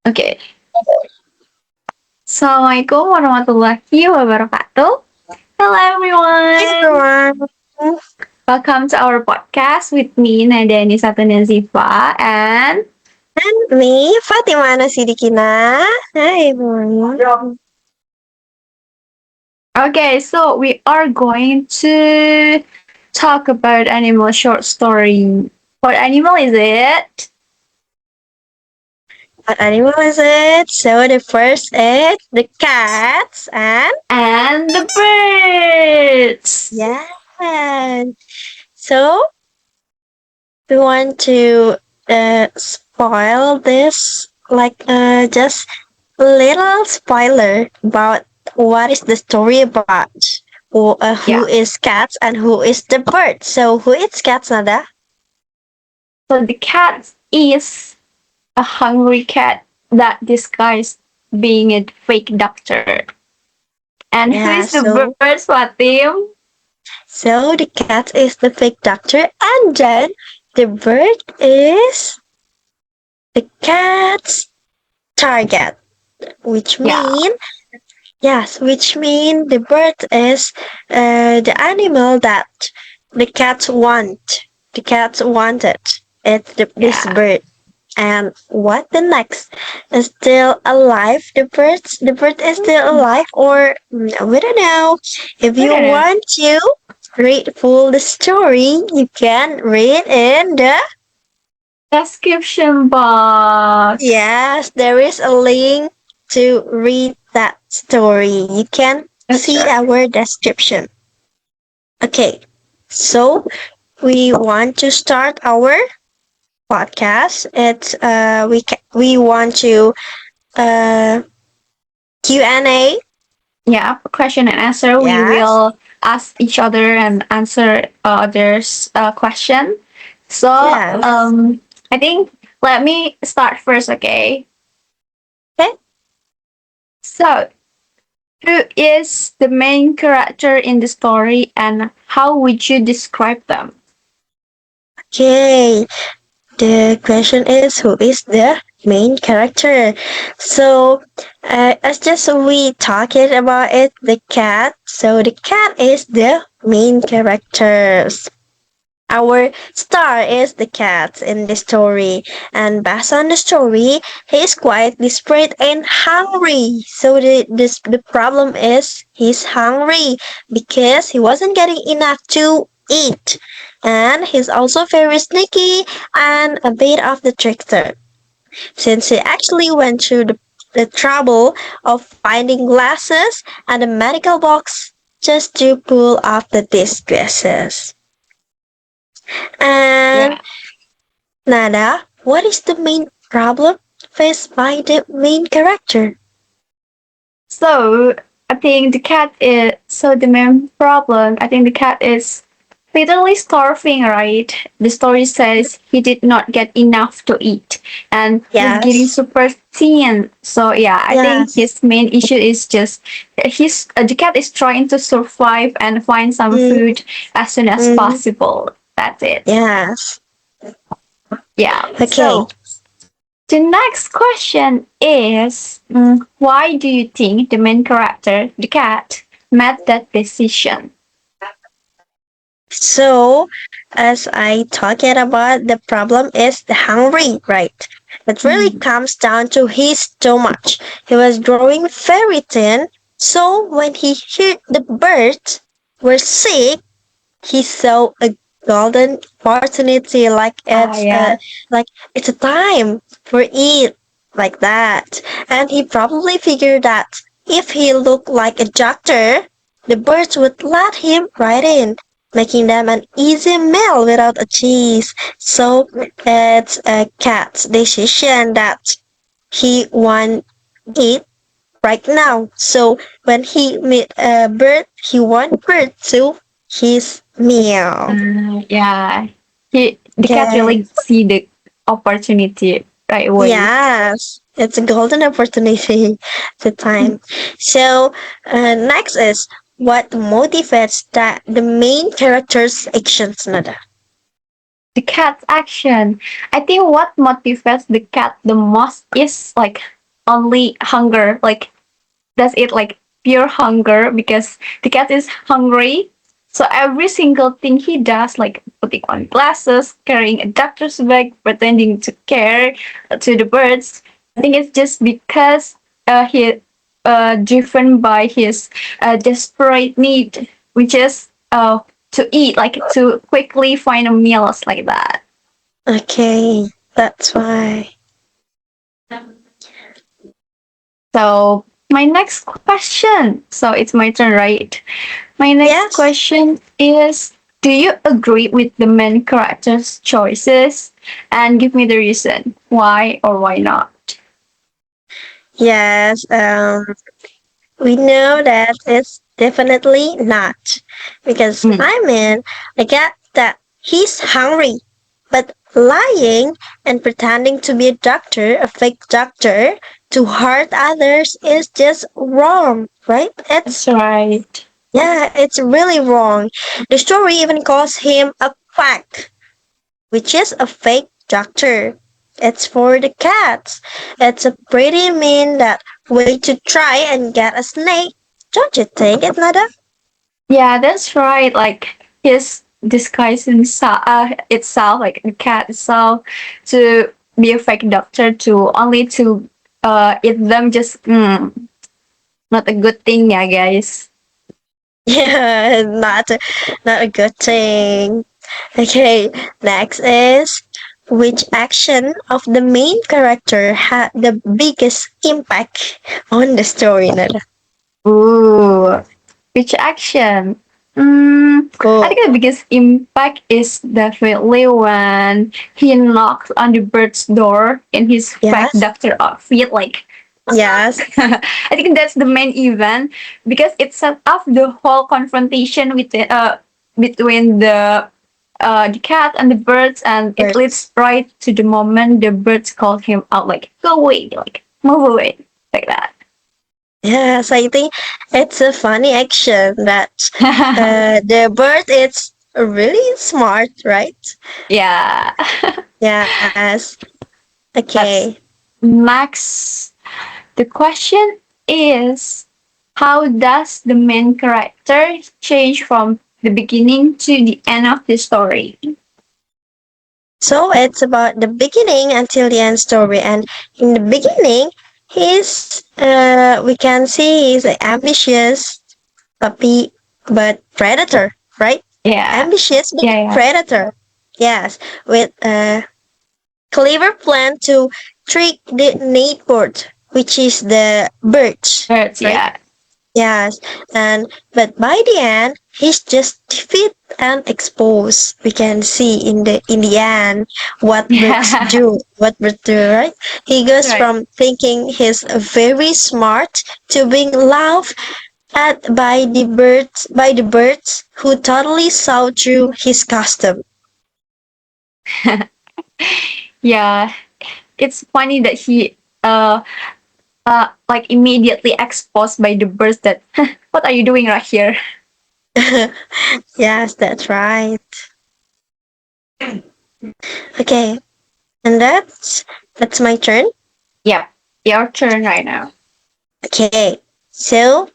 Okay. Assalamualaikum warahmatullahi wabarakatuh. Hello Hi everyone. everyone. Welcome to our podcast with me Nadia Anisatun Nadzifah and And me, Fatimah Annassidiqina. Hi everyone. okay, so we are going to talk about animal short story. What animal is it? What animal is it? So the first is the cats and And the birds. yeah. So we want to spoil this just a little spoiler about what is the story about. Who Yeah. is cats and who is the bird? So who is cats, Nada? So the cat is a hungry cat that disguised being a fake doctor. And who Yeah, is the bird, Fatim? so the cat is the fake doctor, and then the bird is the cat's target, which Yeah, mean which mean the bird is the animal that the cats want. The cats wanted. It's this yeah. bird. And what the next is still alive? The bird is still alive, or we don't know. If We you don't know. want to read full the story, you can read in the Description box. yes. There is a link to read that story. You can That's see right. our description. Okay, so we want to start our podcast. We want to uh Q&A. Yeah, question and answer. We Yes. will ask each other and answer others' question. So, Yes. I think let me start first, okay? Okay. So, who is the main character in the story and how would you describe them? Okay. The question is who is the main character? So, as just we talking about it, the cat. So the cat is the main character. Our star is the cat in the story, and based on the story, he is quite desperate and hungry. So the problem is he's hungry because he wasn't getting enough to eat, and he's also very sneaky and a bit of the trickster, since he actually went through the trouble of finding glasses and a medical box just to pull off the disguises. And Yeah. Nada, what is the main problem faced by the main character? So I think the main problem. I think the cat is literally starving, right? The story says he did not get enough to eat, and he's getting Yes, super thin. So yeah, I think yes, his main issue is just the cat is trying to survive and find some mm, food as soon as mm, possible. That's it. yes. Yeah. Okay, So the next question is why do you think the main character, the cat, made that decision? so as I talked about, the problem is the hungry, right? It really Mm. comes down to his stomach. He was growing very thin, so when he heard the birds were sick, he saw a golden opportunity, Yeah. like it's a time for it, like that. And he probably figured that if he looked like a doctor, the birds would let him right in, making them an easy meal without a cheese. So it's a cat's decision that he want it right now. So when he meet a bird, he want bird to his meal. Yeah. The cat Okay. really see the opportunity right away. Yes, it's a golden opportunity the time. So next is what motivates the main character's actions, Nada. The cat's action. I think what motivates the cat the most is like only hunger, like does it like pure hunger because the cat is hungry. So every single thing he does, like putting on glasses, carrying a doctor's bag, pretending to care to the birds, I think it's just because he driven by his desperate need, which is to eat, like to quickly find a meals like that. Okay, that's why. So my next question. So it's my turn, right? My next Yes, question is: do you agree with the main character's choices? And give me the reason why or why not. yes. We know that it's definitely not. Because Mm, I mean, I get that he's hungry, but lying and pretending to be a doctor, a fake doctor, to hurt others is just wrong, right? that's right. Yeah, it's really wrong. The story even calls him a quack, which is a fake doctor. It's for the cats. It's a pretty mean that way to try and get a snake. Don't you think it, Nada? Yeah, that's right. Like his disguising itself, like the cat itself, to be a fake doctor to only to eat them. Just not a good thing, yeah, guys. Yeah, not a good thing. Okay, next is which action of the main character had the biggest impact on the story, Nada? Ooh, which action? I Oh, think the biggest impact is definitely when he knocks on the bird's door in his fake yes, doctor outfit. Like, yes, I think that's the main event because it set up the whole confrontation with between the cat and the birds, and it birds. leads right to the moment the birds call him out, like, "Go away!" Like, "Move away!" Like that. Yes, I think it's a funny action that the bird is really smart, right? Yeah. Yes. Okay. That's Max. The question is, how does the main character change from the beginning to the end of the story? So it's about the beginning until the end story. And in the beginning, we can see he's an ambitious puppy, but predator, right? Yeah. Ambitious, but Yeah, predator. Yes, with a clever plan to trick the neighbor, which is the birds, yeah. Birds, right? yeah. Yes, and but by the end, he's just defeated and exposed. We can see in the end what birds Yeah. do, what birds do, right? He That's goes right. from thinking he's very smart to being laughed at by the birds who totally saw through his costume. Yeah. It's funny that he like immediately exposed by the birds that what are you doing right here? Yes, that's right. Okay, and that's my turn. Yep. Your turn right now. Okay, so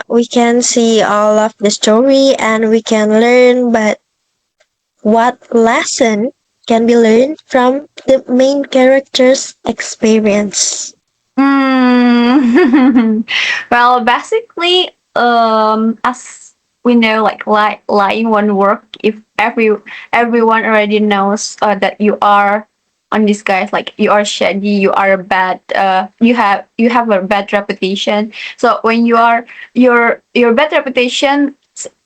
we can see all of the story and we can learn, but what lesson can be learned from the main character's experience? Mm. Well, basically, as we know, like lying won't work if everyone already knows that you are on this guys, like you are shady, you are bad, you have a bad reputation. So when your bad reputation,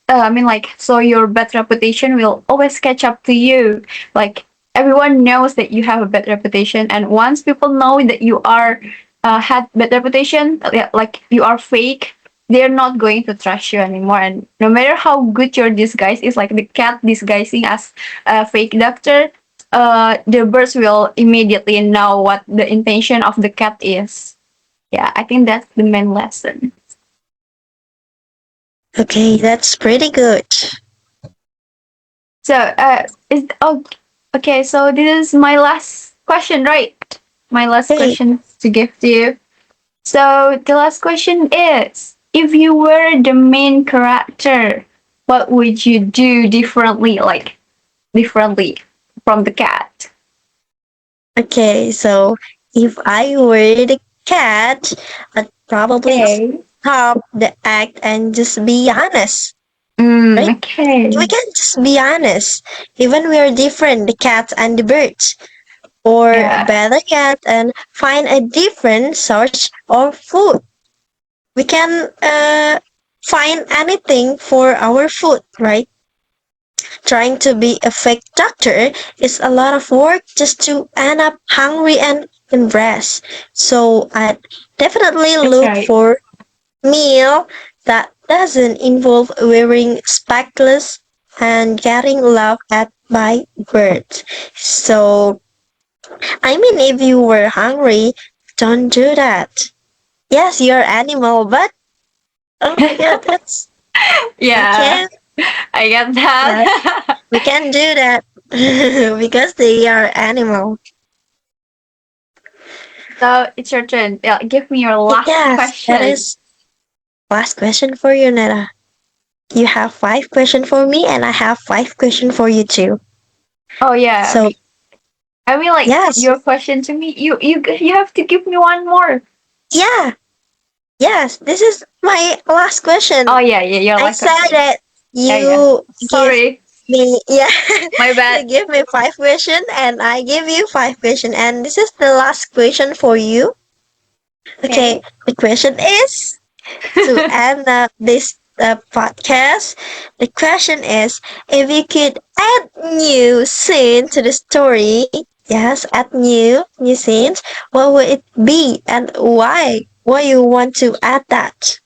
I mean, like, so your bad reputation will always catch up to you. Like everyone knows that you have a bad reputation, and once people know that you are had bad reputation, yeah, like you are fake, they're not going to trust you anymore. And no matter how good your disguise is, like the cat disguising as a fake doctor, the birds will immediately know what the intention of the cat is. Yeah, I think that's the main lesson. Okay, that's pretty good. So, is oh, okay. So this is my last. question, right? My last Hey, question to give to you. So the last question is, if you were the main character, what would you do differently, like differently from the cat? okay, so if I were the cat, I'd probably Okay. stop the act and just be honest, right? We Okay. can just be honest. Even we are different, the cats and the birds. Or Yeah. better yet, and find a different source of food. We can find anything for our food, right? Trying to be a fake doctor is a lot of work just to end up hungry and embarrassed. So I definitely That's look right. for meal that doesn't involve wearing spectacles and getting laughed at by birds. So I mean, if you were hungry, don't do that. Yes, you're animal, but oh my god, that's Yeah, okay. I get Yeah, that. we can do that because they are animal. So it's your turn. Yeah, give me your last Yes, that question. is last question for you, Neta. You have 5 questions for me, and I have 5 questions for you too. Oh yeah, So I mean like yes, your question to me. You have to give me one more. yeah, yes. This is my last Oh question. yeah, yeah, your I last said question. that Yeah, yeah. you give Sorry, me, yeah, my you bad. give me 5 questions and I give you 5 questions, and this is the last question for you. Okay, Okay. the question is to end up this podcast. The question is, if you could add new scene to the story, yes, add new scenes, what would it be and why? Why you want to add that?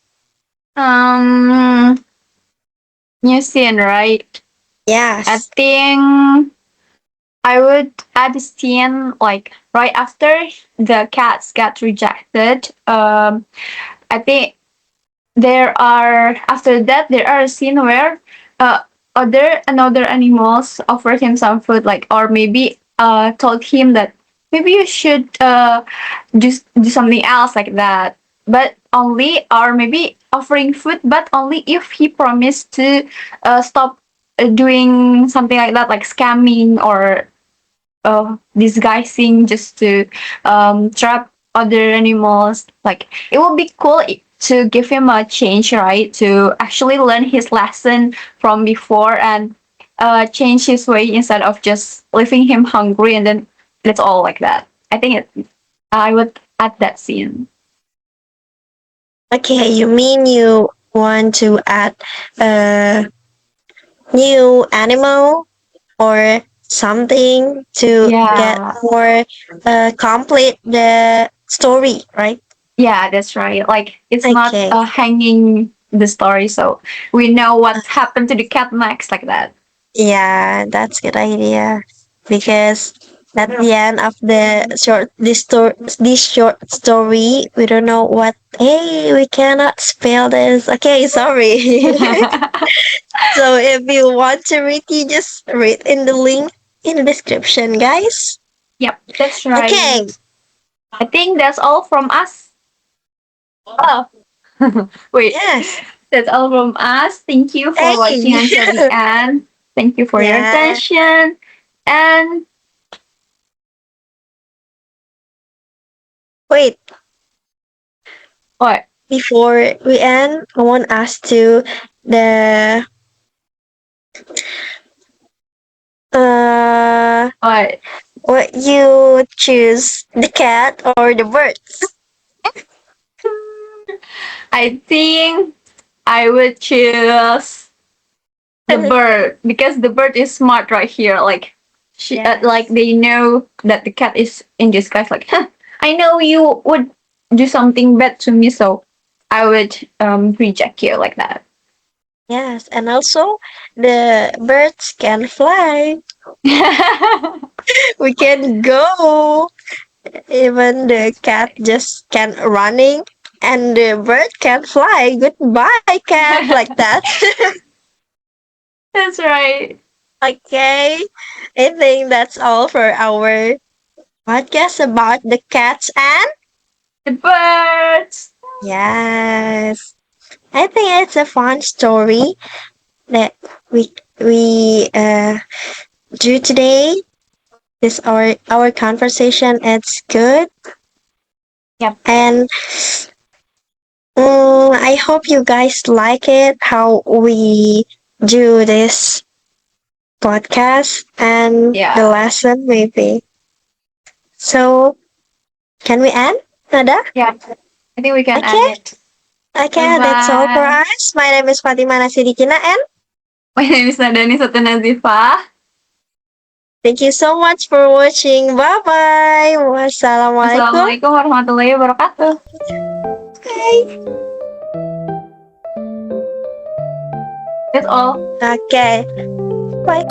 um, New scene, right? I Yes. think I would add a scene like right after the cats got rejected. I think there are after that there are a scene where uh other another animals offered him some food, like, or maybe told him that maybe you should do something else like that, but only, or maybe offering food but only if he promised to stop doing something like that, like scamming or disguising just to trap other animals. Like it would be cool to give him a change, right? To actually learn his lesson from before and change his way instead of just leaving him hungry and then that's all like that. I think I would add that scene. Okay, you mean you want to add a new animal or something to get Yeah. more complete the story, right? Yeah, that's right. Like it's not Okay. hanging the story, so we know what happened to the cat next, like that. Yeah, that's good idea. Because at the end of the this short story, we don't know what. Hey, we cannot spell this. Okay, sorry. So if you want to read, you just read in the link in the description, guys. Yep, that's Okay. right. I think that's all from us. Oh, wait. Yes. That's all from us. Thank you for watching Hey. until the end. Thank you for your Yeah. attention. And Wait. what? Before we end, I want us to the uh What? what you choose, the cat or the birds? I think I would choose the bird because the bird is smart right here. Like like Yes. they know that the cat is in disguise. Like, huh, I know you would do something bad to me, so I would reject you like that. Yes, and also the birds can fly. We can go. Even the cat just can running and the bird can fly. Goodbye, cat, like that. That's right. Okay. I think that's all for our podcast about the cats and The birds. yes. I think it's a fun story that we do today. This our conversation. It's good, Yep. and I hope you guys like it. How we do this podcast and the Yeah. lesson maybe. So can we end, Nada? Yeah. I think we can Okay. end it. Okay, that's all for Bye-bye. us. My name is Fatimah Annassidiqina, and My name is Anisatun Nadzifah. thank you so much for watching. Bye bye. Wassalamualaikum. Assalamualaikum warahmatullahi wabarakatuh. Okay. That's all. Okay. Bye.